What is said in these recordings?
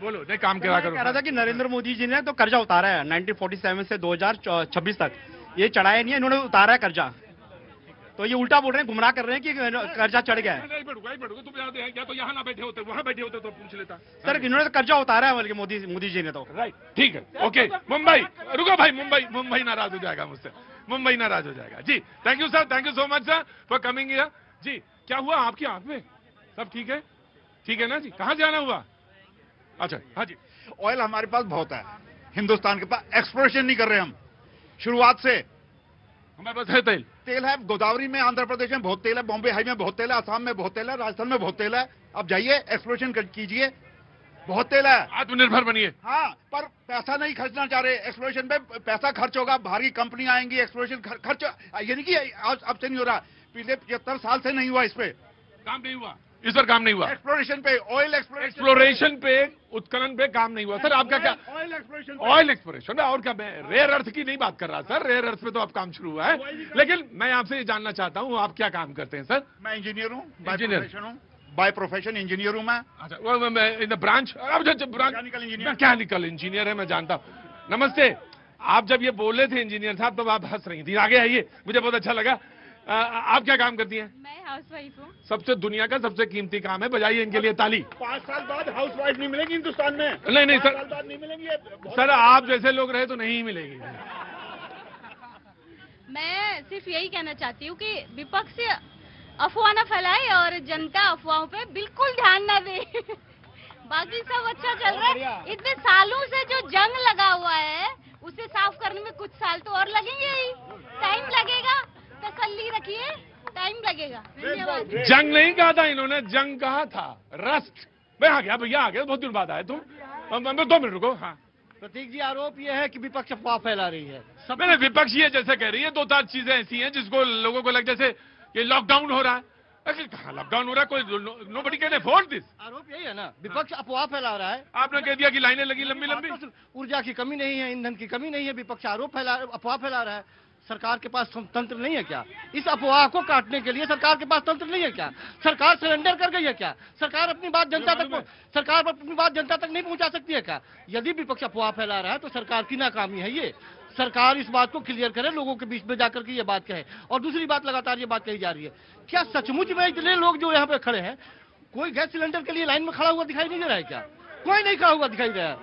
बोलो नहीं काम करा करो। कह रहा था कि नरेंद्र मोदी जी ने तो कर्जा उतारा है 1947 से 2026 तक, ये चढ़ाया नहीं है, इन्होंने उतारा है कर्जा। तो ये उल्टा बोल रहे हैं, गुमराह कर रहे हैं कि कर्जा चढ़ गया है। नहीं बढ़ूंगा तुम या तो यहाँ ना बैठे होते, वहाँ बैठे होते तो पूछ लेता। सर इन्होंने तो कर्जा उतारा है बल्कि मोदी जी ने तो। राइट, ठीक है, ओके। मुंबई रुको भाई, मुंबई नाराज हो जाएगा मुझसे, मुंबई नाराज हो जाएगा जी। Thank you sir, thank you so much sir for coming here. जी क्या हुआ आपकी आंख में, सब ठीक है? ठीक है ना जी, कहाँ जाना हुआ? अच्छा हाँ जी। ऑयल हमारे पास बहुत है, हिंदुस्तान के पास एक्सप्लोरेशन नहीं कर रहे हम शुरुआत से। हमारे पास है तेल है, गोदावरी में आंध्र प्रदेश में बहुत तेल है, बॉम्बे हाई में बहुत तेल है, असम में बहुत तेल है, राजस्थान में बहुत तेल है। अब जाइए एक्सप्लोरेशन कीजिए, बहुत तेल है। आत्मनिर्भर बनिए। हाँ, पर पैसा नहीं खर्चना चाह रहे एक्सप्लोरेशन पे। पैसा खर्च होगा, बाहर की कंपनी आएंगी, एक्सप्लोरेशन खर्च यानी कि अब से नहीं हो रहा, पिछले 75 साल से नहीं हुआ, इस पे काम नहीं हुआ, इस पर काम नहीं हुआ। एक्सप्लोरेशन पे, ऑयल एक्सप्लोरेशन पे, उत्खनन पे काम नहीं हुआ सर। आपका क्या? ऑयल एक्सप्लोरेशन और क्या? मैं रेयर अर्थ की नहीं बात कर रहा सर, रेयर अर्थ पे तो अब काम शुरू हुआ है। लेकिन मैं आपसे ये जानना चाहता हूँ आप क्या काम करते हैं सर? मैं इंजीनियर हूँ, बाय प्रोफेशन इंजीनियर हूँ मैं। अच्छा, मैं in the branch mechanical engineer है, मैं जानता हूँ। नमस्ते, आप जब ये बोले थे इंजीनियर साहब तो आप हंस रही थी, आगे आइए, मुझे बहुत अच्छा लगा। आप क्या काम करती हैं? मैं हाउसवाइफ हूँ। सबसे दुनिया का सबसे कीमती काम है, बजाइए इनके लिए ताली। 5 साल बाद हाउसवाइफ नहीं मिलेगी हिंदुस्तान में। नहीं सर, 5 साल बाद नहीं मिलेंगी सर, आप जैसे लोग रहे तो नहीं मिलेगी। मैं सिर्फ यही कहना चाहती हूँ कि विपक्ष अफवाह न फैलाए और जनता अफवाहों पे बिल्कुल ध्यान न दे। बाकी सब अच्छा चल रहा है। इतने सालों से जो जंग लगा हुआ है उसे साफ करने में कुछ साल तो और लगेंगे ही, टाइम लगेगा, तसल्ली रखिए, टाइम लगेगा। धन्यवाद। जंग नहीं कहा था इन्होंने, जंग कहा था, रस्ट। मैं आ गया भैया, आ गया, बहुत दिन बाद आए तुम। 2 मिनट रुको। हाँ प्रतीक जी, आरोप ये है कि विपक्ष अफवाह फैला रही है। मैंने विपक्ष ये जैसे कह रही है, 2-4 चीजें ऐसी हैं जिसको लोगों को लग जैसे ये लॉकडाउन हो रहा है। अरे कहाँ लॉकडाउन हो रहा है, कोई नोबडी कैन अफोर्ड दिस। आरोप यही है ना, विपक्ष अफवाह फैला रहा है। आपने कह दिया कि लाइनें लगी लंबी लंबी। ऊर्जा की कमी नहीं है, ईंधन की कमी नहीं है, विपक्ष अफवाह फैला रहा है। सरकार के पास तंत्र नहीं है क्या? इस अफवाह को काटने के लिए सरकार के पास तंत्र नहीं है क्या? सरकार सरेंडर कर गई है क्या? सरकार अपनी बात जनता तक नहीं पहुंचा सकती है क्या? यदि विपक्ष अफवाह फैला रहा है तो सरकार की नाकामी है ये। सरकार इस बात को क्लियर करे, लोगों के बीच में जाकर के ये बात कहे। और दूसरी बात, लगातार ये बात कही जा रही है, क्या सचमुच में इतने लोग जो यहाँ पे खड़े हैं, कोई गैस सिलेंडर के लिए लाइन में खड़ा हुआ दिखाई नहीं दे रहा है क्या? कोई नहीं खड़ा हुआ दिखाई दे रहा है।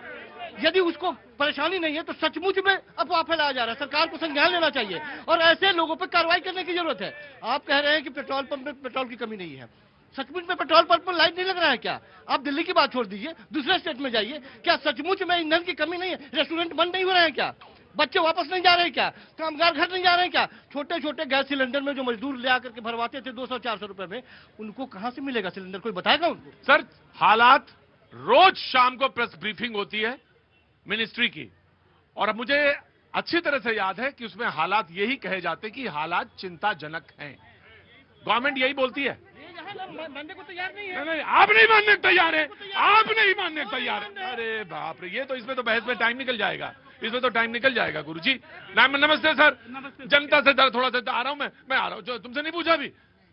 यदि उसको परेशानी नहीं है तो सचमुच में अफवाह फैलाया जा रहा है। सरकार को संज्ञान लेना चाहिए और ऐसे लोगों पर कार्रवाई करने की जरूरत है। आप कह रहे हैं कि पेट्रोल पंप में पेट्रोल की कमी नहीं है, सचमुच में पेट्रोल पंप पर लाइन नहीं लग रहा है क्या? आप दिल्ली की बात छोड़ दीजिए, दूसरे स्टेट में जाइए, क्या सचमुच में ईंधन की कमी नहीं है? रेस्टोरेंट बंद नहीं हो रहे हैं क्या? बच्चे वापस नहीं जा रहे हैं क्या? कामगार घर नहीं जा रहे हैं क्या? छोटे छोटे गैस सिलेंडर में जो मजदूर ले आकर के भरवाते थे 200-400 रुपए में, उनको कहां से मिलेगा सिलेंडर? कोई बताएगा उनको? सर, हालात रोज शाम को प्रेस ब्रीफिंग होती है मिनिस्ट्री की, और अब मुझे अच्छी तरह से याद है कि उसमें हालात यही कहे जाते कि हालात चिंताजनक हैं। गवर्नमेंट यही बोलती है। मानने को तैयार नहीं है। नहीं, आप नहीं मानने को तैयार है, आप नहीं मानने को तैयार है। अरे बाप रे, ये तो इसमें तो बहस में टाइम निकल जाएगा, इसमें तो टाइम निकल जाएगा। गुरुजी नमस्ते सर। जनता से थोड़ा सा आ रहा हूं मैं आ रहा हूं, जो तुमसे नहीं पूछा अभी,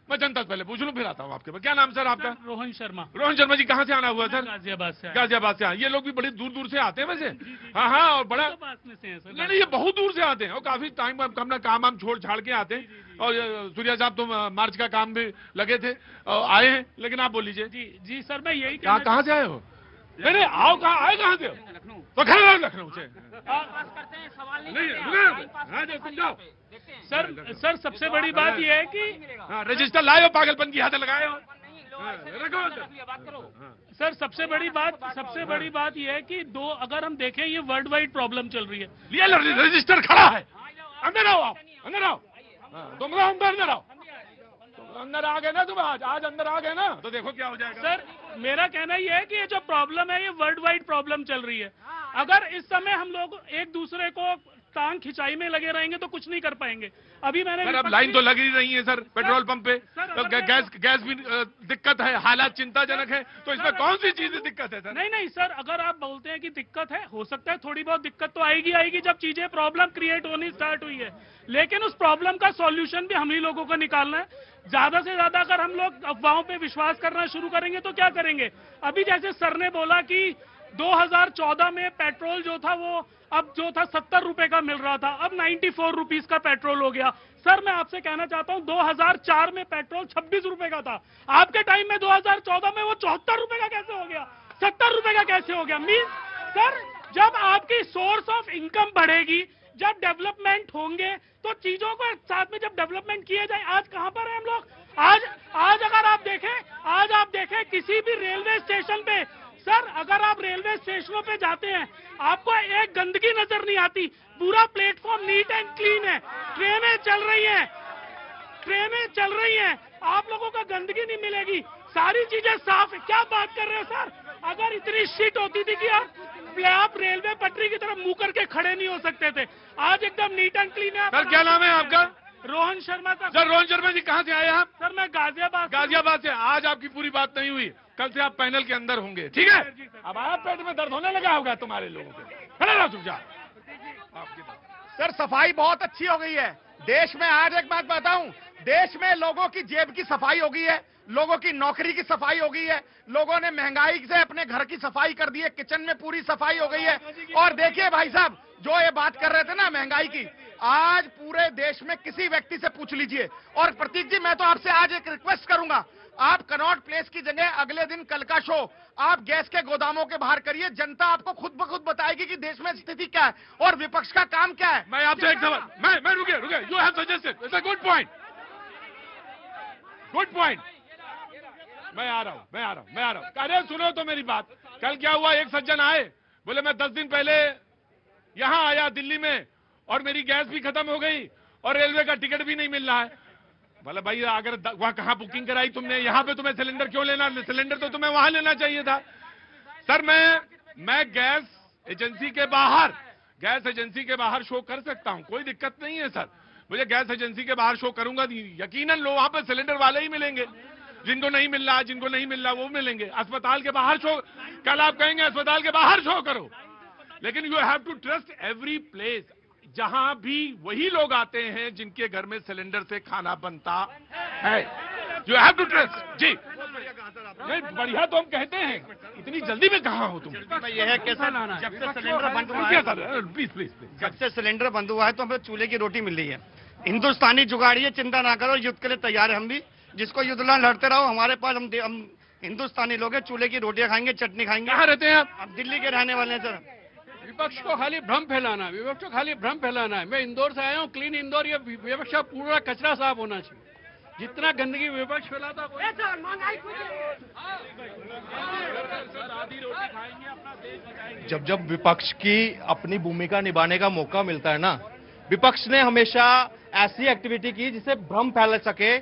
मैं जनता से पहले पूछ लूं फिर आता हूं आपके पास। क्या नाम सर आपका? रोहन शर्मा। रोहन शर्मा जी, कहाँ से आना हुआ सर? गाजियाबाद से। गाजियाबाद से। ये लोग भी बड़ी दूर दूर से आते हैं वैसे। हाँ हाँ, और बड़ा नहीं, ये बहुत दूर से आते हैं और काफी टाइम अपना काम छोड़ छाड़ के आते हैं। और सूर्या साहब तो मार्च का काम भी लगे थे, आए हैं, लेकिन आप बोल लीजिए। जी सर, मैं यही कहाँ से आए हो? नहीं आओ, आए कहाँ से? तो खड़े रहो लखनऊ से। सर सबसे बड़ी बात यह है कि रजिस्टर लाए हो, पागलपन की हाथ लगाए हो। सर सबसे बड़ी बात यह है कि अगर हम देखें, ये वर्ल्ड वाइड प्रॉब्लम चल रही है। ये रजिस्टर खड़ा है, अंदर आओ, अंदर आओ, तुम अंदर आओ, अंदर आ गए ना तुम, आज अंदर आ गए ना, तो देखो क्या हो जाएगा। सर मेरा कहना यह है कि ये जो प्रॉब्लम है ये वर्ल्ड वाइड प्रॉब्लम चल रही है। अगर इस समय हम लोग एक दूसरे को टांग खिंचाई में लगे रहेंगे तो कुछ नहीं कर पाएंगे। अभी मैंने अब लाइन तो लग ही रही है सर पेट्रोल पंप पे, तो गैस भी दिक्कत है, हालात चिंताजनक है, तो इसमें कौन सी चीज दिक्कत है सर? नहीं सर, अगर आप बोलते हैं कि दिक्कत है, हो सकता है थोड़ी बहुत दिक्कत तो आएगी जब चीजें प्रॉब्लम क्रिएट होनी स्टार्ट हुई है, लेकिन उस प्रॉब्लम का सॉल्यूशन भी हम ही लोगों को निकालना है। ज्यादा से ज्यादा अगर हम लोग अफवाहों पे विश्वास करना शुरू करेंगे तो क्या करेंगे? अभी जैसे सर ने बोला कि 2014 में पेट्रोल जो था वो अब जो था 70 रुपए का मिल रहा था, अब 94 रुपीस का पेट्रोल हो गया। सर मैं आपसे कहना चाहता हूं 2004 में पेट्रोल 26 रुपए का था, आपके टाइम में 2014 में वो 74 रुपए का कैसे हो गया, 70 रुपए का कैसे हो गया? मीन सर जब आपकी सोर्स ऑफ इनकम बढ़ेगी, जब डेवलपमेंट होंगे तो चीजों को साथ में जब डेवलपमेंट किया जाए। आज कहां पर है हम लोग? आज अगर आप देखें किसी भी रेलवे स्टेशन पे, सर अगर आप रेलवे स्टेशनों पे जाते हैं आपको एक गंदगी नजर नहीं आती, पूरा प्लेटफॉर्म नीट एंड क्लीन है, ट्रेनें चल रही हैं, आप लोगों को गंदगी नहीं मिलेगी, सारी चीजें साफ है। क्या बात कर रहे हो सर? अगर इतनी शिट होती थी कि आप रेलवे पटरी की तरफ मुंह करके खड़े नहीं हो सकते थे, आज एकदम नीट एंड क्लीन है। सर क्या नाम है आपका? रोहन शर्मा सर। सर रोहन शर्मा जी कहाँ से आए आप? सर मैं गाजियाबाद से। आज आपकी पूरी बात नहीं हुई, कल से आप पैनल के अंदर होंगे, ठीक है? अब आप पेट में दर्द होने लगा होगा तुम्हारे लोगों के, खड़े रहो चुपचाप। सर सफाई बहुत अच्छी हो गई है देश में। आज एक बात बताऊं, देश में लोगों की जेब की सफाई हो गई है, लोगों की नौकरी की सफाई हो गई है, लोगों ने महंगाई से अपने घर की सफाई कर दी है, किचन में पूरी सफाई हो गई है। और देखिए भाई साहब, जो ये बात कर रहे थे ना महंगाई की, आज पूरे देश में किसी व्यक्ति से पूछ लीजिए। और प्रतीक जी मैं तो आपसे आज एक रिक्वेस्ट करूंगा, आप कनॉट प्लेस की जगह अगले दिन कल का शो आप गैस के गोदामों के बाहर करिए, जनता आपको खुद ब खुद बताएगी कि देश में स्थिति क्या है और विपक्ष का काम क्या है। मैं आपसे एक सवाल, मैं रुके, you have suggested, it's a good point. मैं आ रहा हूं। अरे सुनो तो मेरी बात, कल क्या हुआ, एक सज्जन आए, बोले मैं 10 दिन पहले यहां आया दिल्ली में और मेरी गैस भी खत्म हो गई और रेलवे का टिकट भी नहीं मिल रहा है। बोले भाई अगर वहां कहां बुकिंग कराई तुमने, यहां पे तुम्हें सिलेंडर क्यों लेना? सिलेंडर तो तुम्हें वहां लेना चाहिए था। सर मैं गैस एजेंसी के बाहर शो कर सकता हूं, कोई दिक्कत नहीं है सर। मुझे गैस एजेंसी के बाहर शो करूंगा, यकीनन लोग वहां पर सिलेंडर वाले ही मिलेंगे, जिनको नहीं मिल रहा वो मिलेंगे। अस्पताल के बाहर शो, कल आप कहेंगे अस्पताल के बाहर शो करो, लेकिन you have to trust every place. जहां भी वही लोग आते हैं जिनके घर में सिलेंडर से खाना बनता है, यू हैव टू ट्रस्ट। जी नहीं बढ़िया तो हम कहते हैं, इतनी जल्दी में कहाँ हो तुम? यह है कि सर जब से सिलेंडर बंद हुआ है, प्लीज जब से सिलेंडर बंद हुआ है तो हमें चूल्हे की रोटी मिल रही है। हिंदुस्तानी जुगाड़ी है, चिंता ना करो, युद्ध के लिए तैयार है हम भी। जिसको युद्ध लड़ते रहो, हमारे पास हम हिंदुस्तानी लोग हैं, चूल्हे की रोटियां खाएंगे, चटनी खाएंगे। कहाँ रहते हैं आप? अब दिल्ली के रहने वाले हैं सर। विपक्ष को खाली भ्रम फैलाना है। मैं इंदौर से आया हूँ, क्लीन इंदौर, ये विपक्ष का पूरा कचरा साफ होना चाहिए। जितना गंदगी विपक्ष फैलाता जब विपक्ष की अपनी भूमिका निभाने का मौका मिलता है ना, विपक्ष ने हमेशा ऐसी एक्टिविटी की जिससे भ्रम फैल सके।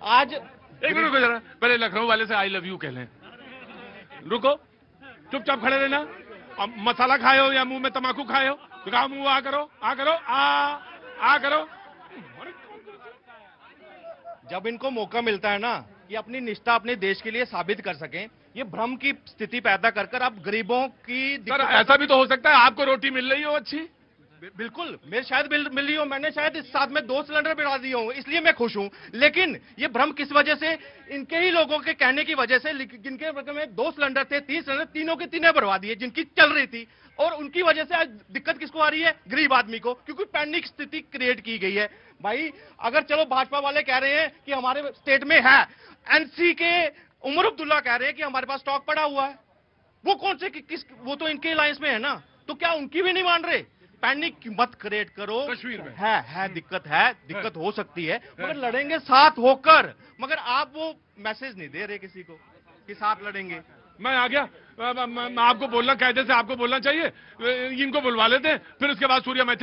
आज एक मिनट रुको जरा, पहले लखनऊ वाले से आई लव यू कह लें। रुको, चुपचाप खड़े रहना। अब मसाला खाए हो या मुंह में तमाकू खाए हो तो कहा मुंह आ करो। जब इनको मौका मिलता है ना कि अपनी निष्ठा अपने देश के लिए साबित कर सकें, ये भ्रम की स्थिति पैदा कर आप गरीबों की सर ऐसा भी तो हो सकता है आपको रोटी मिल रही हो अच्छी। बिल्कुल, मेरे शायद मिल रही हो, मैंने शायद इस साथ में 2 सिलेंडर बढ़ा दिए होंगे, इसलिए मैं खुश हूं। लेकिन ये भ्रम किस वजह से? इनके ही लोगों के कहने की वजह से, जिनके में 2 सिलेंडर थे, 3 सिलेंडर, तीनों के तीनों बढ़वा दिए, जिनकी चल रही थी। और उनकी वजह से आज दिक्कत किसको आ रही है? गरीब आदमी को, क्योंकि पैनिक स्थिति क्रिएट की गई है। भाई अगर चलो भाजपा वाले कह रहे हैं कि हमारे स्टेट में है, एनसी के उमर अब्दुल्ला कह रहे हैं कि हमारे पास स्टॉक पड़ा हुआ है, वो कौन से वो तो इनके अलायंस में है ना, तो क्या उनकी भी नहीं मान रहे? पैनिक मत क्रिएट करो। कश्मीर में दिक्कत हो सकती है, मगर लड़ेंगे साथ होकर। मगर आप वो मैसेज नहीं दे रहे किसी को कि साथ लड़ेंगे। मैं आ गया, मैं आपको बोलना, कायदे से आपको बोलना चाहिए, इनको बुलवा लेते हैं, फिर उसके बाद सूर्या मैथिल